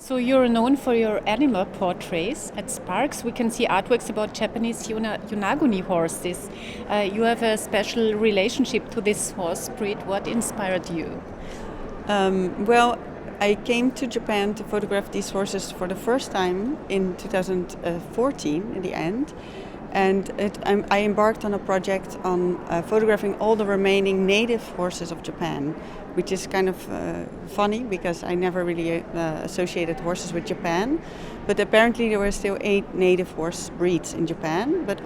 So you're known for your animal portraits. At SPARKS we can see artworks about Japanese Yonaguni horses. You have a special relationship to this horse breed. What inspired you? Well, I came to Japan to photograph these horses for the first time in 2014 in the end. And I embarked on a project on photographing all the remaining native horses of Japan, which is kind of funny because I never really associated horses with Japan. But apparently there were still 8 native horse breeds in Japan, but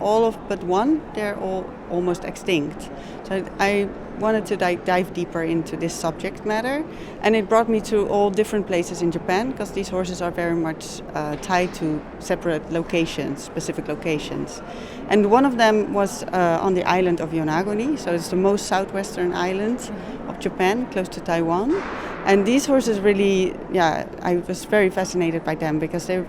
but one, they're all almost extinct. So I wanted to dive deeper into this subject matter, and it brought me to all different places in Japan because these horses are very much tied to separate locations, specific locations. And one of them was on the island of Yonaguni, so it's the most southwestern island of Japan, close to Taiwan. And these horses really, I was very fascinated by them because their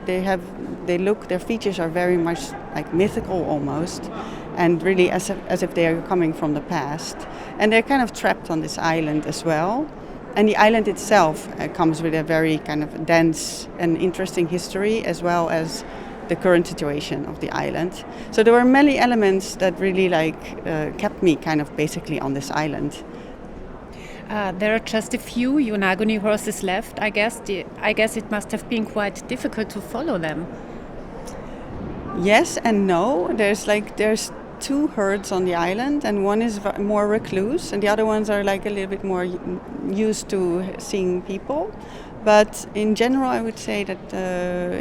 features are very much like mythical almost, and really as if they are coming from the past. And they're kind of trapped on this island as well. And the island itself comes with a very kind of dense and interesting history, as well as the current situation of the island. So there were many elements that really kept me kind of basically on this island. There are just a few Yonaguni horses left. I guess it must have been quite difficult to follow them. Yes and no. There's 2 herds on the island, and one is more recluse, and the other ones are like a little bit more used to seeing people. But in general, I would say that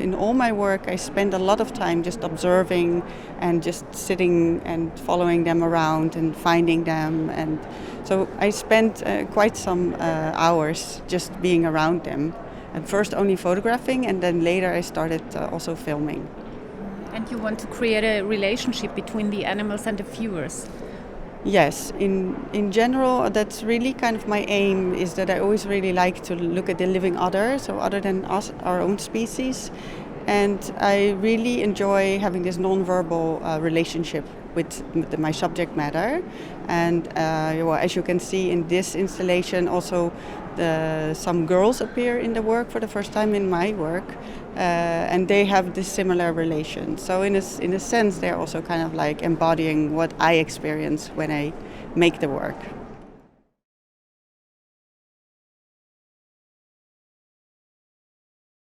in all my work, I spend a lot of time just observing and just sitting and following them around and finding them. And so I spent quite some hours just being around them. At first only photographing, and then later I started also filming. And you want to create a relationship between the animals and the viewers? Yes, in general, that's really kind of my aim, is that I always really like to look at the living other, so other than us, our own species. And I really enjoy having this non-verbal relationship with my subject matter. And as you can see in this installation, also some girls appear in the work for the first time in my work, and they have this similar relation. So in a sense, they're also kind of like embodying what I experience when I make the work.